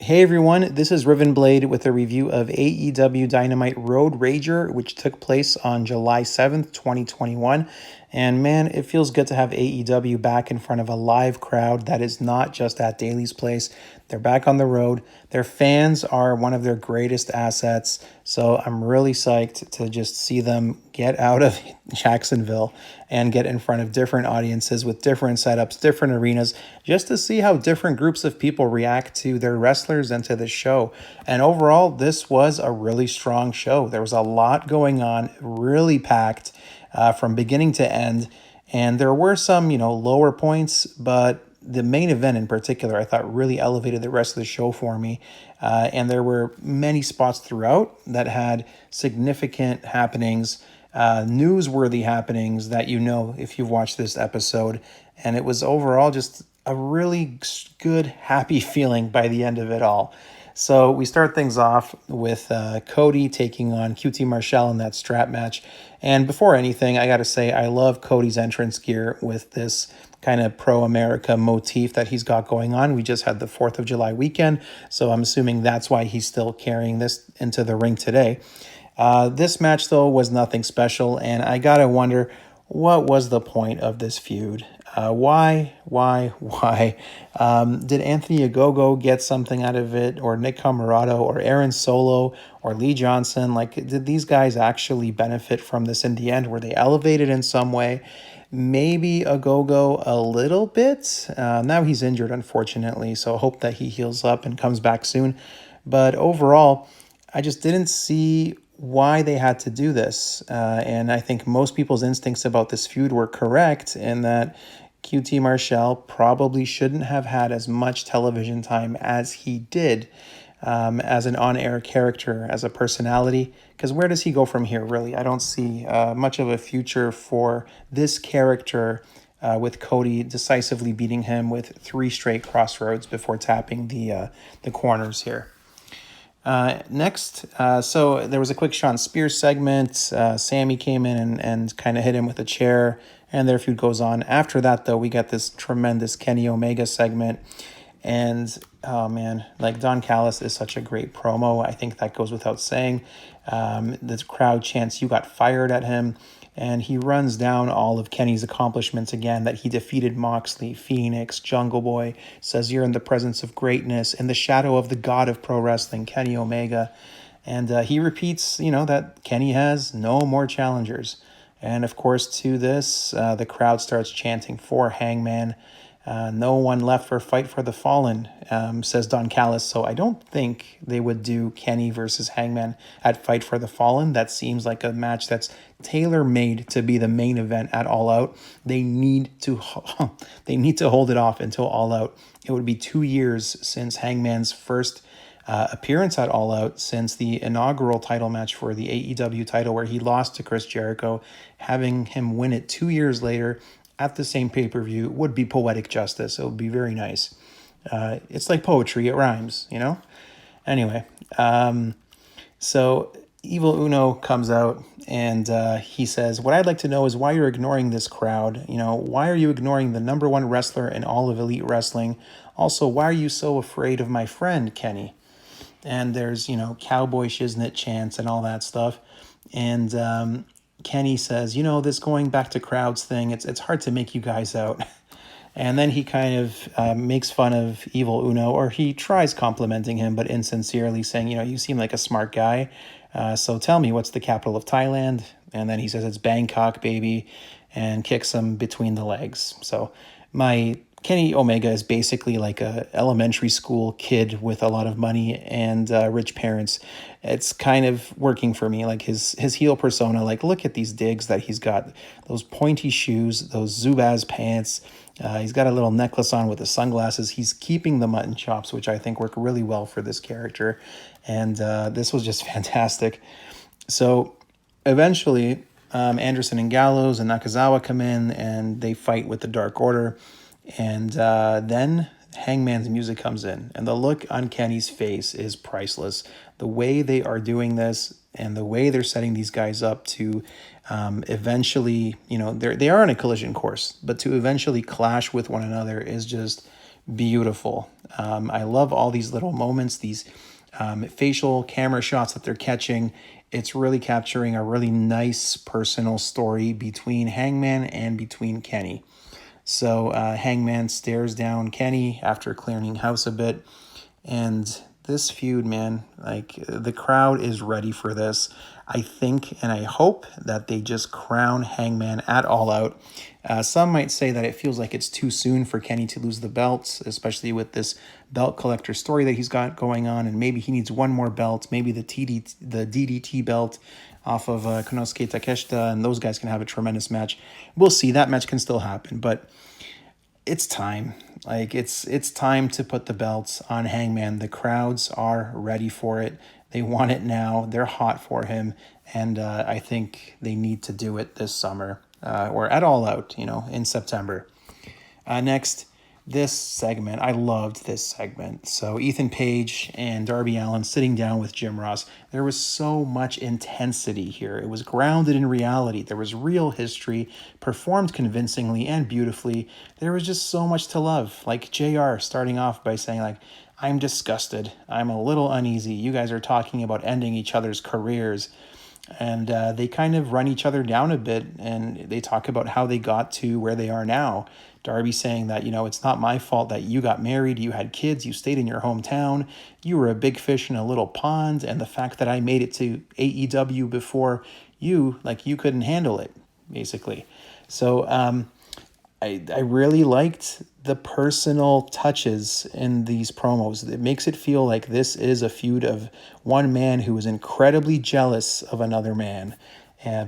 Hey everyone, this is Riven Blade with a review of AEW Dynamite Road Rager, which took place on July 7th, 2021. And man, it feels good to have AEW back in front of a live crowd that is not just at Daly's Place. They're back on the road. Their fans are one of their greatest assets. So I'm really psyched to just see them get out of Jacksonville and get in front of different audiences with different setups, different arenas, just to see how different groups of people react to their wrestlers and to the show. And overall, this was a really strong show. There was a lot going on, really packed from beginning to end. And there were some, lower points, but the main event in particular, I thought really elevated the rest of the show for me. And there were many spots throughout that had significant happenings, newsworthy happenings that if you've watched this episode. And it was overall just a really good, happy feeling by the end of it all. So we start things off with Cody taking on QT Marshall in that strap match. And before anything, I got to say, I love Cody's entrance gear with this kind of pro-America motif that he's got going on. We just had the 4th of July weekend, so I'm assuming that's why he's still carrying this into the ring today. This match, though, was nothing special, and I got to wonder, what was the point of this feud? Why? Did Anthony Ogogo get something out of it, or Nick Camarado, or Aaron Solo, or Lee Johnson? Like, did these guys actually benefit from this in the end? Were they elevated in some way? Maybe Ogogo a little bit. Now he's injured, unfortunately, so I hope that he heals up and comes back soon. But overall, I just didn't see why they had to do this. And I think most people's instincts about this feud were correct in that QT Marshall probably shouldn't have had as much television time as he did as an on-air character, as a personality. Because where does he go from here, really? I don't see much of a future for this character with Cody decisively beating him with 3 straight crossroads before tapping the corners here. Next, so there was a quick Sean Spears segment. Sammy came in and kind of hit him with a chair, and their feud goes on. After that, though, we got this tremendous Kenny Omega segment. And, oh man, like Don Callis is such a great promo. I think that goes without saying. The crowd chants, "You got fired" at him. And he runs down all of Kenny's accomplishments again, that he defeated Moxley, Phoenix, Jungle Boy, says you're in the presence of greatness, in the shadow of the god of pro wrestling, Kenny Omega. And he repeats, that Kenny has no more challengers. And of course, to this, the crowd starts chanting for Hangman. No one left for Fight for the Fallen, says Don Callis. So I don't think they would do Kenny versus Hangman at Fight for the Fallen. That seems like a match that's tailor-made to be the main event at All Out. They need to hold it off until All Out. It would be 2 years since Hangman's first appearance at All Out, since the inaugural title match for the AEW title where he lost to Chris Jericho. Having him win it 2 years later at the same pay-per-view would be poetic justice. It would be very nice. It's like poetry, it rhymes, Anyway, so Evil Uno comes out and he says, "What I'd like to know is why you're ignoring this crowd. Why are you ignoring the number 1 wrestler in all of Elite Wrestling? Also, why are you so afraid of my friend, Kenny?" And there's, cowboy shiznit chants and all that stuff. And Kenny says, this going back to crowds thing, it's hard to make you guys out. And then he kind of makes fun of Evil Uno, or he tries complimenting him, but insincerely saying, you seem like a smart guy. So tell me, what's the capital of Thailand? And then he says it's Bangkok, baby, and kicks him between the legs. So my Kenny Omega is basically like a elementary school kid with a lot of money and rich parents. It's kind of working for me, like his heel persona. Like, look at these digs that he's got, those pointy shoes, those Zubaz pants. He's got a little necklace on with the sunglasses. He's keeping the mutton chops, which I think work really well for this character. And this was just fantastic. So eventually, Anderson and Gallows and Nakazawa come in and they fight with the Dark Order. And then Hangman's music comes in, and the look on Kenny's face is priceless. The way they are doing this and the way they're setting these guys up to eventually, they are on a collision course, but to eventually clash with one another is just beautiful. I love all these little moments, these facial camera shots that they're catching. It's really capturing a really nice personal story between Hangman and between Kenny. So Hangman stares down Kenny after clearing house a bit. And this feud, man, like the crowd is ready for this. I think and I hope that they just crown Hangman at All Out. Some might say that it feels like it's too soon for Kenny to lose the belts, especially with this belt collector story that he's got going on, and maybe he needs one more belt, maybe the DDT belt off of Konosuke Takeshita, and those guys can have a tremendous match. We'll see. That match can still happen, but it's time. Like it's time to put the belts on Hangman. The crowds are ready for it. They want it now. They're hot for him, and I think they need to do it this summer or at All Out, in September. Next, this segment. I loved this segment. So Ethan Page and Darby Allin sitting down with Jim Ross. There was so much intensity here. It was grounded in reality. There was real history, performed convincingly and beautifully. There was just so much to love. Like JR starting off by saying, like, I'm disgusted. I'm a little uneasy. You guys are talking about ending each other's careers. And they kind of run each other down a bit, and they talk about how they got to where they are now. Darby saying that, it's not my fault that you got married, you had kids, you stayed in your hometown, you were a big fish in a little pond, and the fact that I made it to AEW before you, like, you couldn't handle it, basically. So I really liked the personal touches in these promos. It makes it feel like this is a feud of one man who is incredibly jealous of another man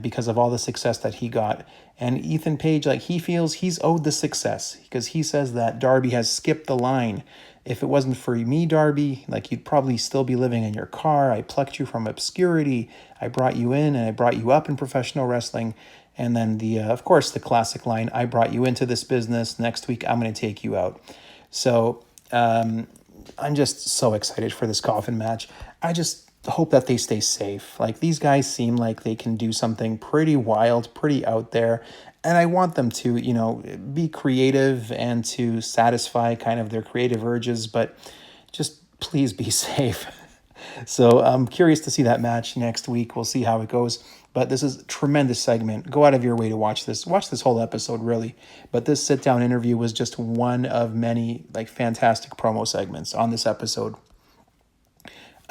because of all the success that he got. And Ethan Page, like, he feels he's owed the success because he says that Darby has skipped the line. If it wasn't for me, Darby, like, you'd probably still be living in your car. I plucked you from obscurity. I brought you in and I brought you up in professional wrestling. And then of course, the classic line, I brought you into this business. Next week, I'm going to take you out. So I'm just so excited for this coffin match. I just hope that they stay safe. Like, these guys seem like they can do something pretty wild, pretty out there. And I want them to, be creative and to satisfy kind of their creative urges, but just please be safe. So I'm curious to see that match next week. We'll see how it goes. But this is a tremendous segment. Go out of your way to watch this. Watch this whole episode, really. But this sit-down interview was just one of many fantastic promo segments on this episode.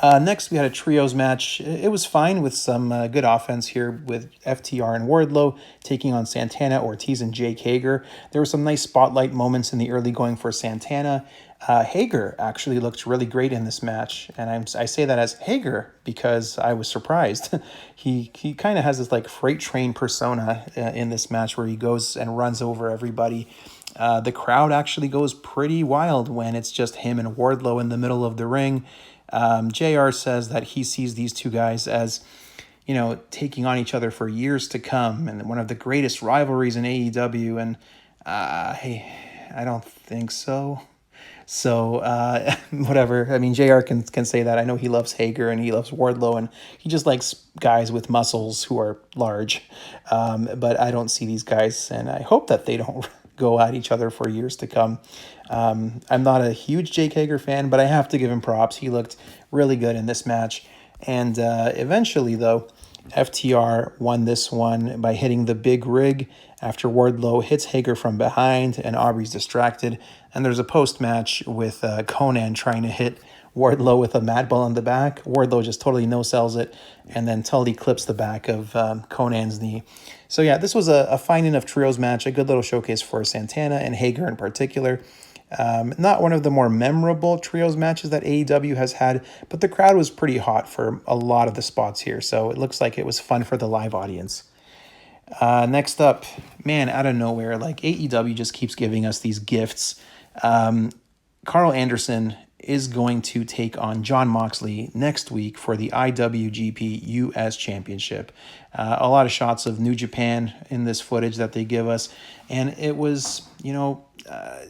Next, we had a trios match. It was fine with some good offense here with FTR and Wardlow taking on Santana, Ortiz, and Jake Hager. There were some nice spotlight moments in the early going for Santana. Hager actually looked really great in this match, and I say that as Hager because I was surprised. he kind of has this freight train persona in this match where he goes and runs over everybody. The crowd actually goes pretty wild when it's just him and Wardlow in the middle of the ring. JR says that he sees these two guys as, taking on each other for years to come and one of the greatest rivalries in AEW. And I don't think so. So whatever. I mean, JR can say that. I know he loves Hager and he loves Wardlow and he just likes guys with muscles who are large. But I don't see these guys, and I hope that they don't go at each other for years to come. I'm not a huge Jake Hager fan, but I have to give him props. He looked really good in this match. And eventually, though, FTR won this one by hitting the big rig after Wardlow hits Hager from behind and Aubrey's distracted. And there's a post-match with Conan trying to hit Wardlow with a mat ball on the back. Wardlow just totally no-sells it, and then Tully clips the back of Conan's knee. So yeah, this was a fine enough trios match, a good little showcase for Santana and Hager in particular. Not one of the more memorable trios matches that AEW has had, but the crowd was pretty hot for a lot of the spots here, so it looks like it was fun for the live audience. Next up, man, out of nowhere, AEW just keeps giving us these gifts. Carl Anderson is going to take on Jon Moxley next week for the IWGP US Championship. A lot of shots of New Japan in this footage that they give us, and it was,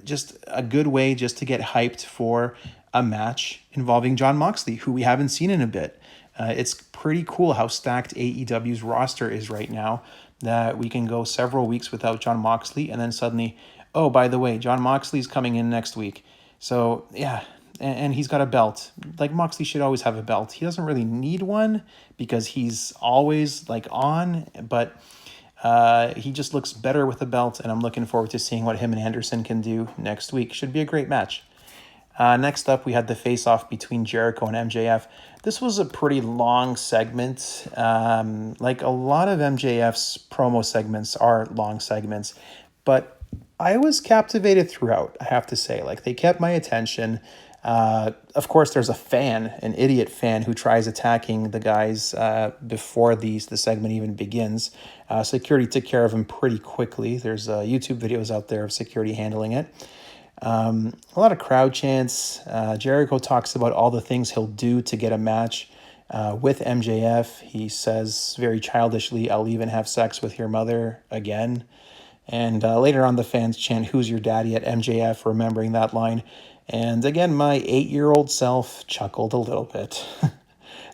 just a good way just to get hyped for a match involving Jon Moxley, who we haven't seen in a bit. It's pretty cool how stacked AEW's roster is right now, that we can go several weeks without Jon Moxley, and then suddenly, oh, by the way, Jon Moxley's coming in next week. So yeah, and he's got a belt. Like Moxley should always have a belt. He doesn't really need one because he's always like on, but he just looks better with a belt, and I'm looking forward to seeing what him and Anderson can do next week. Should be a great match. Next up, we had the face-off between Jericho and MJF. This was a pretty long segment. Like a lot of MJF's promo segments are long segments, but I was captivated throughout, I have to say. Like, they kept my attention. Of course, there's a fan, an idiot fan, who tries attacking the guys before the segment even begins. Security took care of him pretty quickly. There's YouTube videos out there of security handling it. A lot of crowd chants. Jericho talks about all the things he'll do to get a match with MJF. He says very childishly, "I'll even have sex with your mother again." And later on, the fans chant, "Who's your daddy?" at MJF, remembering that line. And again, my 8-year-old self chuckled a little bit.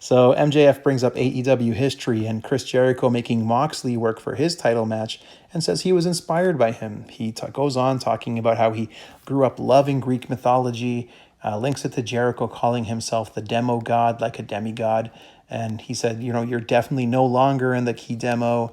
So MJF brings up AEW history and Chris Jericho making Moxley work for his title match and says he was inspired by him. He goes on talking about how he grew up loving Greek mythology, links it to Jericho calling himself the demo god, like a demigod. And he said, you're definitely no longer in the key demo.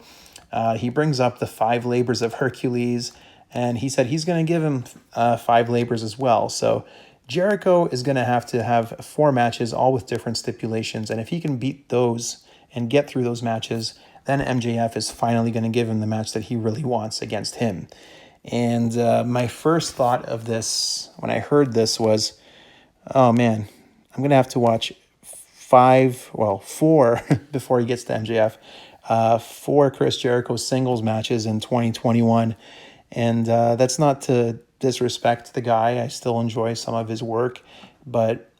He brings up the 5 labors of Hercules, and he said he's going to give him 5 labors as well. So Jericho is going to have 4 matches, all with different stipulations. And if he can beat those and get through those matches, then MJF is finally going to give him the match that he really wants against him. And my first thought of this, when I heard this, was, oh man, I'm going to have to watch 4 before he gets to MJF. 4 Chris Jericho singles matches in 2021. And that's not to disrespect the guy. I still enjoy some of his work, but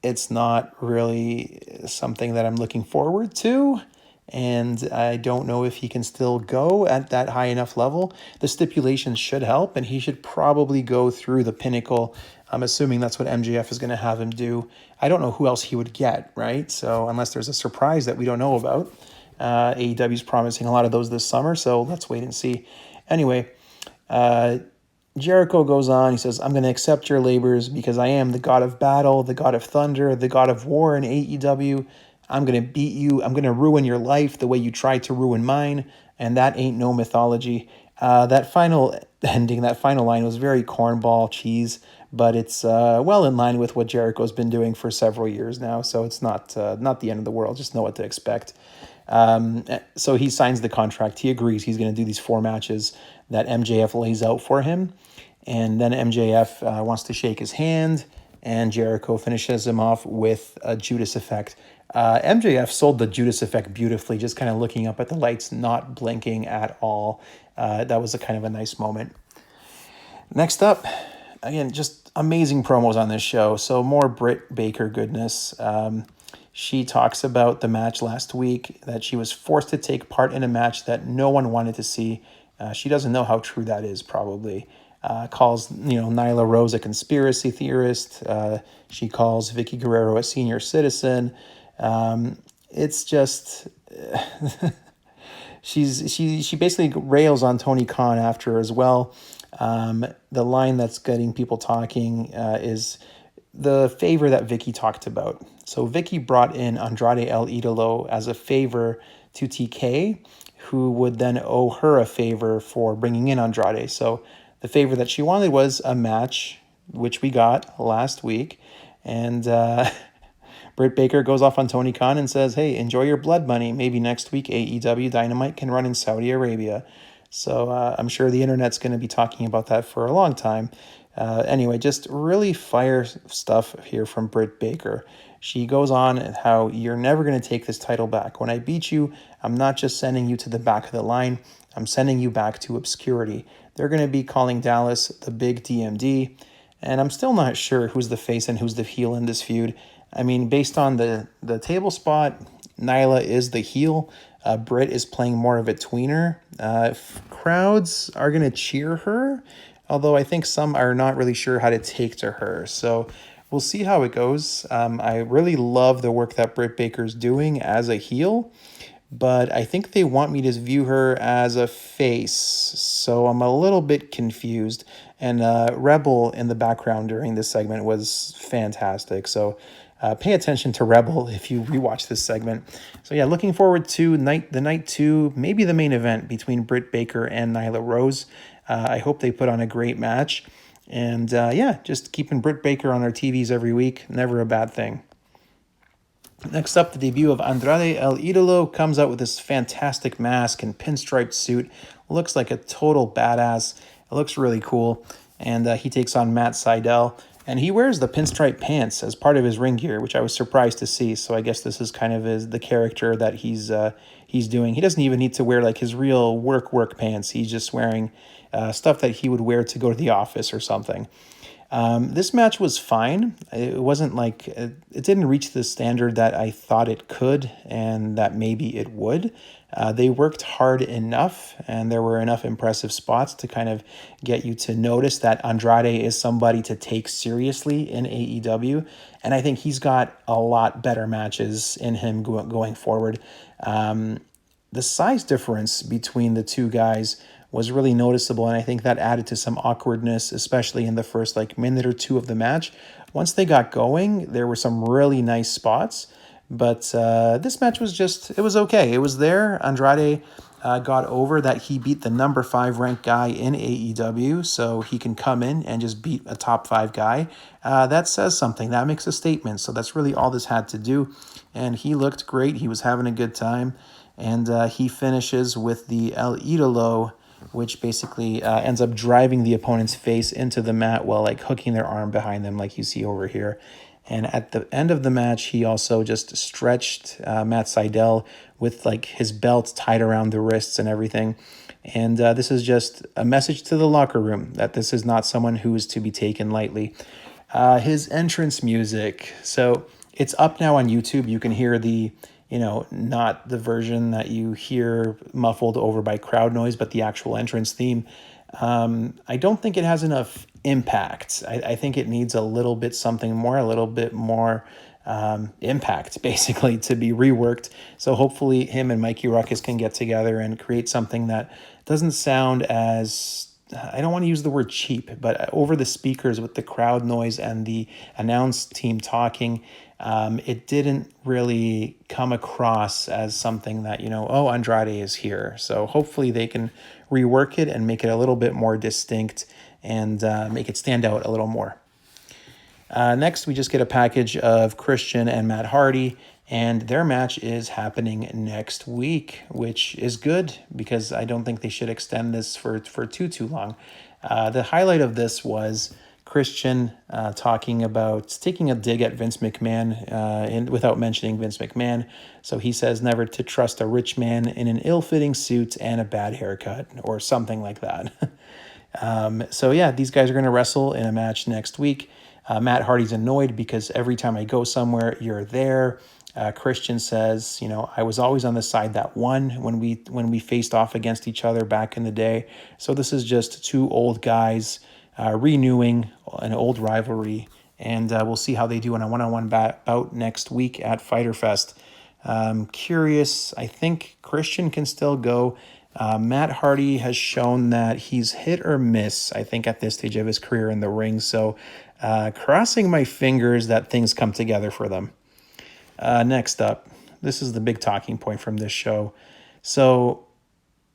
it's not really something that I'm looking forward to. And I don't know if he can still go at that high enough level. The stipulations should help, and he should probably go through the Pinnacle. I'm assuming that's what MJF is going to have him do. I don't know who else he would get, right? So unless there's a surprise that we don't know about. AEW's promising a lot of those this summer, so let's wait and see. Anyway, Jericho goes on. He says, "I'm going to accept your labors because I am the god of battle, the god of thunder, the god of war in AEW. I'm going to beat you. I'm going to ruin your life the way you tried to ruin mine, and that ain't no mythology." That final ending, that final line was very cornball cheese, but it's well in line with what Jericho's been doing for several years now, so it's not the end of the world. Just know what to expect. So he signs the contract. He agrees he's going to do these 4 matches that MJF lays out for him. And then MJF wants to shake his hand, and Jericho finishes him off with a Judas effect. MJF sold the Judas effect beautifully, just kind of looking up at the lights, not blinking at all. That was a kind of a nice moment. Next up, again, just amazing promos on this show. So more Britt Baker goodness. She talks about the match last week, that she was forced to take part in a match that no one wanted to see. She doesn't know how true that is, probably. Calls Nyla Rose a conspiracy theorist. She calls Vicky Guerrero a senior citizen. It's just she basically rails on Tony Khan after as well. The line that's getting people talking is the favor that Vicky talked about. So Vicky brought in Andrade El Idolo as a favor to TK, who would then owe her a favor for bringing in Andrade. So the favor that she wanted was a match, which we got last week. And Britt Baker goes off on Tony Khan and says, "Hey, enjoy your blood money. Maybe next week AEW Dynamite can run in Saudi Arabia." So I'm sure the internet's going to be talking about that for a long time. Anyway, just really fire stuff here from Britt Baker. She goes on how you're never going to take this title back. When I beat you, I'm not just sending you to the back of the line. I'm sending you back to obscurity. They're going to be calling Dallas the big DMD. And I'm still not sure who's the face and who's the heel in this feud. I mean, based on the table spot, Nyla is the heel. Britt is playing more of a tweener. Crowds are going to cheer her, although I think some are not really sure how to take to her. So we'll see how it goes. I really love the work that Britt Baker's doing as a heel, but I think they want me to view her as a face, so I'm a little bit confused. And Rebel in the background during this segment was fantastic. So pay attention to Rebel if you rewatch this segment. So yeah, looking forward to the night two, maybe the main event between Britt Baker and Nyla Rose. I hope they put on a great match. And yeah, just keeping Britt Baker on our TVs every week, never a bad thing. Next up, the debut of Andrade El Idolo comes out with this fantastic mask and pinstriped suit. Looks like a total badass. It looks really cool. And he takes on Matt Sydal. And he wears the pinstripe pants as part of his ring gear, which I was surprised to see. So I guess this is kind of the character that he's doing. He doesn't even need to wear like his real work pants. He's just wearing stuff that he would wear to go to the office or something. This match was fine. It wasn't like it didn't reach the standard that I thought it could and that maybe it would. They worked hard enough, and there were enough impressive spots to kind of get you to notice that Andrade is somebody to take seriously in AEW. And I think he's got a lot better matches in him going forward. The size difference between the two guys was really noticeable, and I think that added to some awkwardness, especially in the first like minute or two of the match. Once they got going, there were some really nice spots, but this match was it was okay. It was there. Andrade got over that he beat the number 5 ranked guy in AEW, so he can come in and just beat a top 5 guy. That says something. That makes a statement. So that's really all this had to do, and he looked great. He was having a good time, and he finishes with the El Idolo, which basically ends up driving the opponent's face into the mat while like hooking their arm behind them like you see over here. And at the end of the match, he also just stretched Matt Sydal with like his belt tied around the wrists and everything. And this is just a message to the locker room that this is not someone who is to be taken lightly. His entrance music. So it's up now on YouTube. You can hear not the version that you hear muffled over by crowd noise, but the actual entrance theme. I don't think it has enough impact. I think it needs a little bit more impact, basically, to be reworked. So hopefully him and Mikey Ruckus can get together and create something that doesn't sound as, I don't want to use the word cheap, but over the speakers with the crowd noise and the announce team talking, it didn't really come across as something that, Andrade is here. So hopefully they can rework it and make it a little bit more distinct and make it stand out a little more. Next, we just get a package of Christian and Matt Hardy, and their match is happening next week, which is good because I don't think they should extend this for too long. The highlight of this was Christian taking a dig at Vince McMahon without mentioning Vince McMahon. So he says never to trust a rich man in an ill-fitting suit and a bad haircut or something like that. So yeah, these guys are going to wrestle in a match next week. Matt Hardy's annoyed because every time I go somewhere, you're there. Christian says, I was always on the side that won when we faced off against each other back in the day. So this is just two old guys renewing an old rivalry, and we'll see how they do in a one-on-one bout next week at Fyter Fest. Curious, I think Christian can still go. Matt Hardy has shown that he's hit or miss, I think, at this stage of his career in the ring. So crossing my fingers that things come together for them. Next up, this is the big talking point from this show. So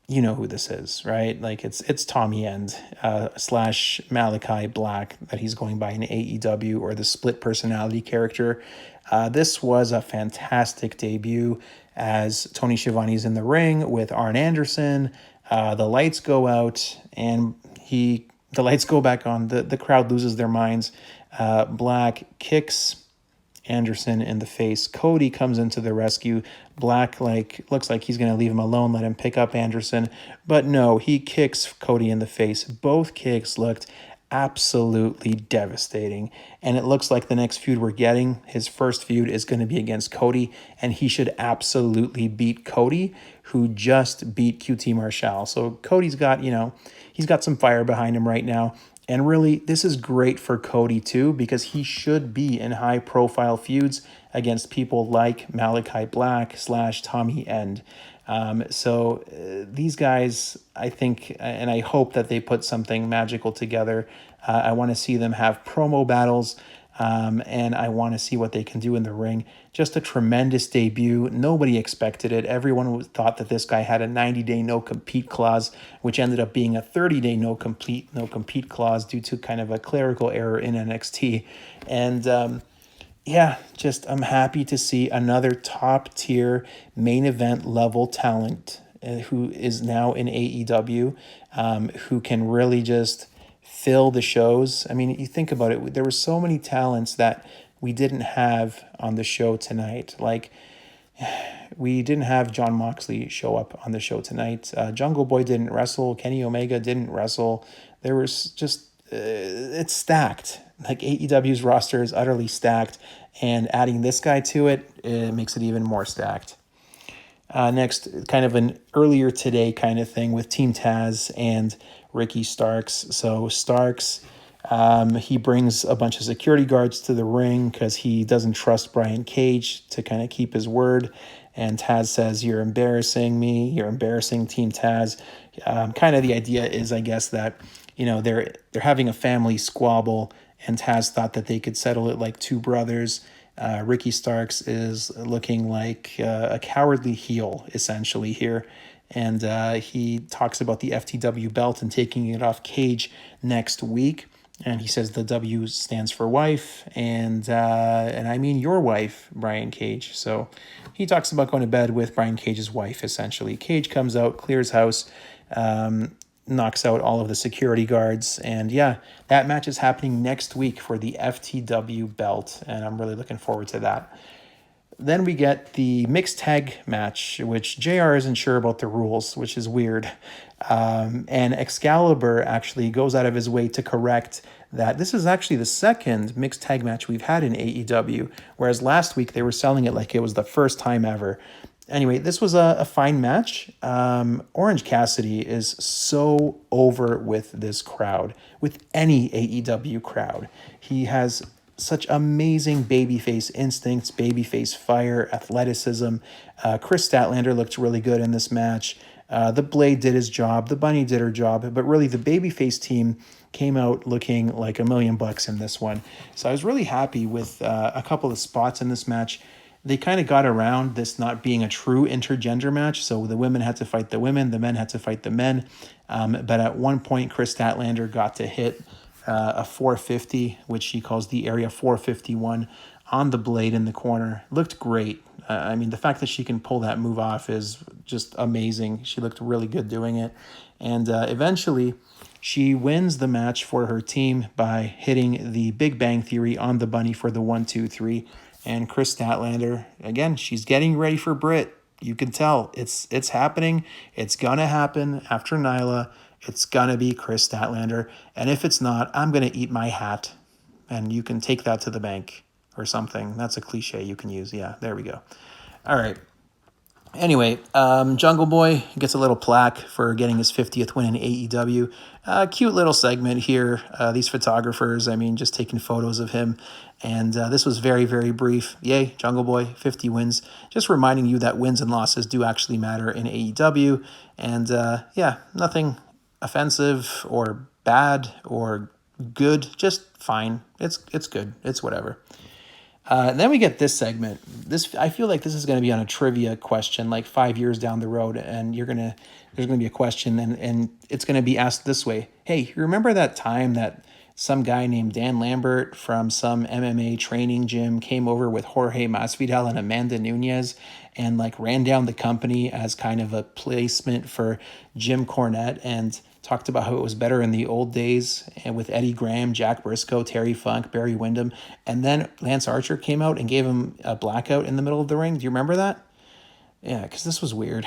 you know who this is, right? Like it's Tommy End / Malakai Black that he's going by in AEW, or the split personality character. This was a fantastic debut as Tony Schiavone's in the ring with Arn Anderson. The lights go out and the lights go back on. The crowd loses their minds. Black kicks Anderson in the face. Cody comes into the rescue. Black looks like he's going to leave him alone, let him pick up Anderson, but no, he kicks Cody in the face. Both kicks looked absolutely devastating, and it looks like the next feud we're getting, his first feud, is going to be against Cody, and he should absolutely beat Cody, who just beat QT Marshall. So Cody's got, he's got some fire behind him right now. And really, this is great for Cody too, because he should be in high profile feuds against people like Malakai Black / Tommy End. These guys, I think, and I hope that they put something magical together. I want to see them have promo battles, and I want to see what they can do in the ring. Just a tremendous debut. Nobody expected it. Everyone thought that this guy had a 90-day no-compete clause, which ended up being a 30-day no-compete clause due to kind of a clerical error in NXT. And just I'm happy to see another top tier main event level talent who is now in AEW, who can really just fill the shows. I mean, you think about it, there were so many talents that we didn't have on the show tonight. Like, we didn't have John Moxley show up on the show tonight. Jungle Boy didn't wrestle. Kenny Omega didn't wrestle. There was just, it's stacked. Like, AEW's roster is utterly stacked, and adding this guy to it, it makes it even more stacked. Next, kind of an earlier today kind of thing with Team Taz and Ricky Starks. So Starks, he brings a bunch of security guards to the ring because he doesn't trust Brian Cage to kind of keep his word. And Taz says, "You're embarrassing me. You're embarrassing Team Taz." Kind of the idea is, I guess, that they're having a family squabble, and Taz thought that they could settle it like two brothers. Ricky Starks is looking like a cowardly heel, essentially, here. And he talks about the FTW belt and taking it off Cage next week. And he says the W stands for wife, and I mean your wife, Brian Cage. So he talks about going to bed with Brian Cage's wife, essentially. Cage comes out, clears house, knocks out all of the security guards. And yeah, that match is happening next week for the FTW belt, and I'm really looking forward to that. Then we get the mixed tag match, which JR isn't sure about the rules, which is weird. And Excalibur actually goes out of his way to correct that this is actually the second mixed tag match we've had in AEW, whereas last week they were selling it like it was the first time ever. Anyway, this was a fine match. Orange Cassidy is so over with this crowd, with any AEW crowd. He has such amazing babyface instincts, babyface fire, athleticism. Chris Statlander looked really good in this match. The Blade did his job. The Bunny did her job. But really, the babyface team came out looking like $1 million in this one. So I was really happy with a couple of spots in this match. They kind of got around this not being a true intergender match. So the women had to fight the women. The men had to fight the men. But at one point, Chris Statlander got to hit a 450, which she calls the Area 451, on the Blade in the corner. Looked great. I mean, the fact that she can pull that move off is just amazing. She looked really good doing it. And eventually, she wins the match for her team by hitting the Big Bang Theory on the Bunny for the 1-2-3. And Chris Statlander, again, she's getting ready for Britt. You can tell it's happening. It's going to happen after Nyla. It's going to be Chris Statlander. And if it's not, I'm going to eat my hat. And you can take that to the bank or something. That's a cliche you can use. Yeah, there we go. All right. Anyway, Jungle Boy gets a little plaque for getting his 50th win in AEW. Cute little segment here. These photographers, I mean, just taking photos of him. And this was very, very brief. Yay, Jungle Boy, 50 wins. Just reminding you that wins and losses do actually matter in AEW. And nothing offensive or bad or good, just fine. It's good. It's whatever. Then we get this segment. I feel like this is going to be on a trivia question, like 5 years down the road, and there's going to be a question, and it's going to be asked this way: "Hey, you remember that time that some guy named Dan Lambert from some MMA training gym came over with Jorge Masvidal and Amanda Nunes and like ran down the company as kind of a placement for Jim Cornette and talked about how it was better in the old days and with Eddie Graham, Jack Briscoe, Terry Funk, Barry Windham, and then Lance Archer came out and gave him a blackout in the middle of the ring? Do you remember that?" Yeah, because this was weird.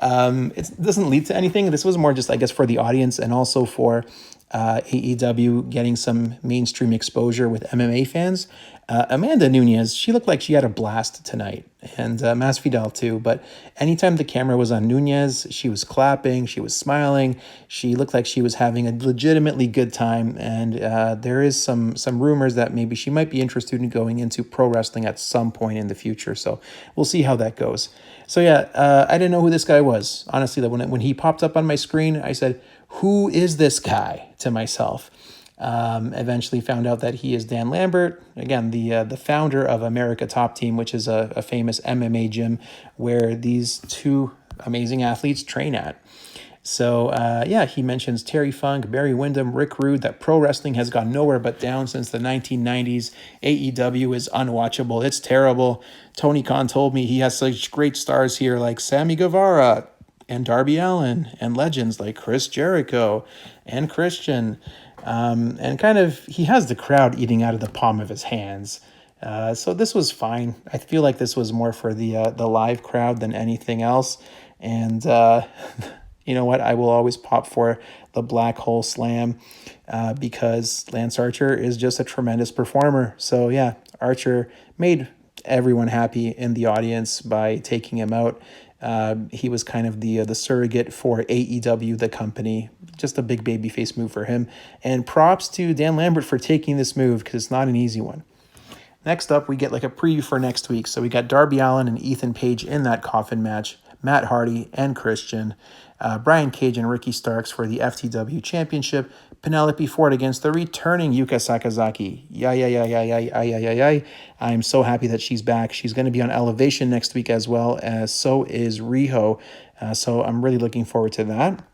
It doesn't lead to anything. This was more just, I guess, for the audience and also for AEW getting some mainstream exposure with MMA fans. Amanda Nunes, she looked like she had a blast tonight, and Masvidal too. But anytime the camera was on Nunes, she was clapping, she was smiling, she looked like she was having a legitimately good time. And there is some rumors that maybe she might be interested in going into pro wrestling at some point in the future. So we'll see how that goes. So yeah, I didn't know who this guy was. Honestly, when he popped up on my screen, I said, "Who is this guy?" to myself. Eventually found out that he is Dan Lambert, again, the founder of America Top Team, which is a famous MMA gym where these two amazing athletes train at. So, yeah, he mentions Terry Funk, Barry Windham, Rick Rude, that pro wrestling has gone nowhere but down since the 1990s. AEW is unwatchable. It's terrible. Tony Khan told me he has such great stars here like Sammy Guevara and Darby Allin and legends like Chris Jericho and Christian. And kind of, he has the crowd eating out of the palm of his hands. So this was fine. I feel like this was more for the live crowd than anything else. And you know what? I will always pop for the Black Hole Slam because Lance Archer is just a tremendous performer. So yeah, Archer made everyone happy in the audience by taking him out. He was kind of the surrogate for AEW, the company. Just a big babyface move for him. And props to Dan Lambert for taking this move because it's not an easy one. Next up, we get like a preview for next week. So we got Darby Allin and Ethan Page in that coffin match, Matt Hardy and Christian, Brian Cage and Ricky Starks for the FTW Championship, Penelope Ford against the returning Yuka Sakazaki. I'm so happy that she's back. She's going to be on Elevation next week as well, as so is Riho. So I'm really looking forward to that.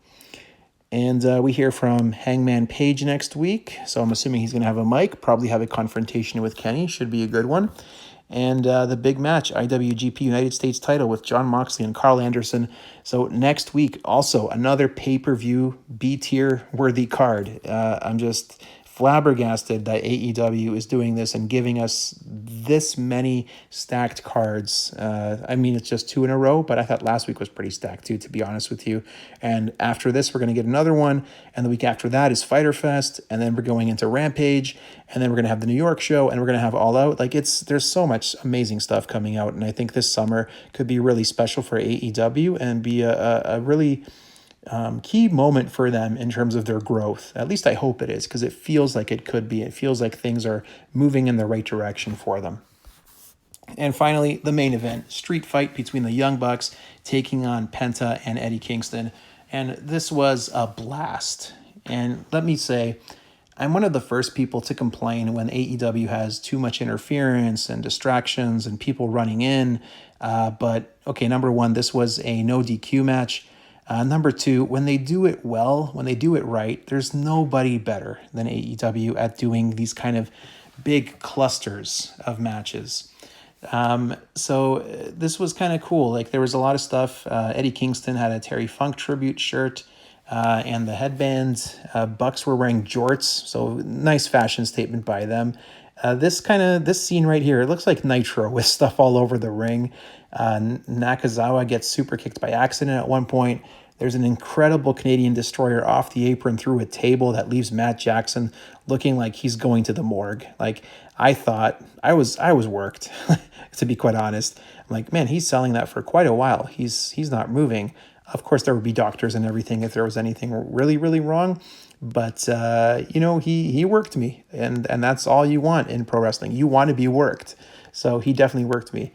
And we hear from Hangman Page next week. So I'm assuming he's going to have a mic, probably have a confrontation with Kenny. Should be a good one. And the big match, IWGP United States title with Jon Moxley and Carl Anderson. So next week, also another pay-per-view B-tier worthy card. I'm just flabbergasted that AEW is doing this and giving us this many stacked cards. I mean, it's just 2 in a row, but I thought last week was pretty stacked too, to be honest with you. And after this, we're going to get another one. And the week after that is Fyter Fest. And then we're going into Rampage. And then we're going to have the New York show. And we're going to have All Out. Like, there's so much amazing stuff coming out. And I think this summer could be really special for AEW and be a really key moment for them in terms of their growth. At least I hope it is, because it feels like it could be. It feels like things are moving in the right direction for them. And finally, the main event, street fight between the Young Bucks taking on Penta and Eddie Kingston. And this was a blast. And let me say, I'm one of the first people to complain when AEW has too much interference and distractions and people running in. But, okay, number one, this was a no DQ match. Number two, when they do it well, when they do it right, there's nobody better than AEW at doing these kind of big clusters of matches. So this was kind of cool. Like, there was a lot of stuff. Eddie Kingston had a Terry Funk tribute shirt and the headband. Bucks were wearing jorts, so nice fashion statement by them. This scene right here, it looks like Nitro with stuff all over the ring. Nakazawa gets super kicked by accident at one point. There's an incredible Canadian destroyer off the apron through a table that leaves Matt Jackson looking like he's going to the morgue. Like, I thought I was worked, to be quite honest. I'm like, man, he's selling that for quite a while. He's not moving. Of course, there would be doctors and everything if there was anything really, really wrong. But, he worked me. And that's all you want in pro wrestling. You want to be worked. So he definitely worked me.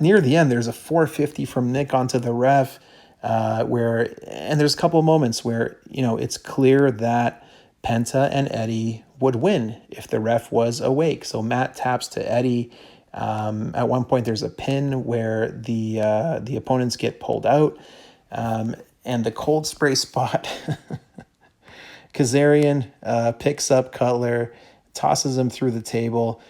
Near the end, there's a 450 from Nick onto the ref, and there's a couple of moments where, it's clear that Penta and Eddie would win if the ref was awake. So Matt taps to Eddie. At one point, there's a pin where the opponents get pulled out, and the cold spray spot. Kazarian picks up Cutler, tosses him through the table.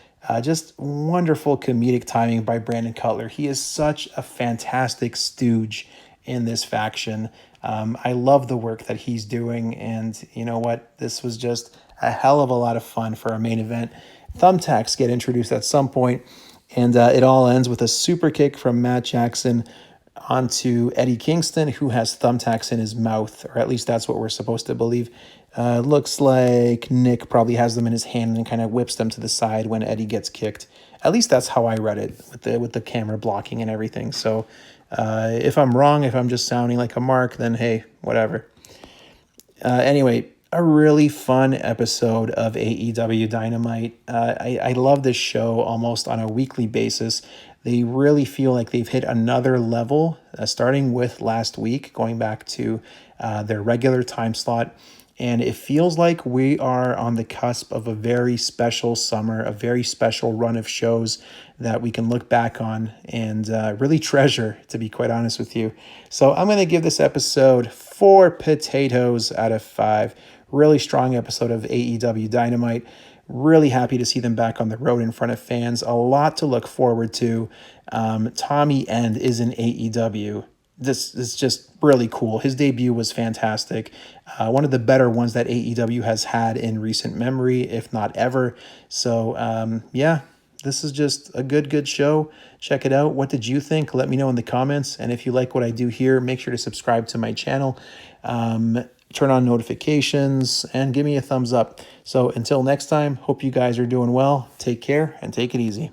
Just wonderful comedic timing by Brandon Cutler. He is such a fantastic stooge in this faction. I love the work that he's doing, and you know what? This was just a hell of a lot of fun for a main event. Thumbtacks get introduced at some point, and it all ends with a super kick from Matt Jackson onto Eddie Kingston, who has thumbtacks in his mouth, or at least that's what we're supposed to believe. Looks like Nick probably has them in his hand and kind of whips them to the side when Eddie gets kicked. At least that's how I read it with the camera blocking and everything. So if I'm wrong, if I'm just sounding like a mark, then hey, whatever. Anyway, a really fun episode of AEW Dynamite. I love this show almost on a weekly basis. They really feel like they've hit another level, starting with last week, going back to their regular time slot. And it feels like we are on the cusp of a very special summer, a very special run of shows that we can look back on and really treasure, to be quite honest with you. So I'm going to give this episode 4 potatoes out of 5. Really strong episode of AEW Dynamite. Really happy to see them back on the road in front of fans. A lot to look forward to. Tommy End is in AEW. This is just really cool. His debut was fantastic. One of the better ones that AEW has had in recent memory, if not ever. So, yeah, this is just a good show. Check it out. What did you think? Let me know in the comments. And if you like what I do here, make sure to subscribe to my channel. Turn on notifications and give me a thumbs up. So until next time, hope you guys are doing well. Take care and take it easy.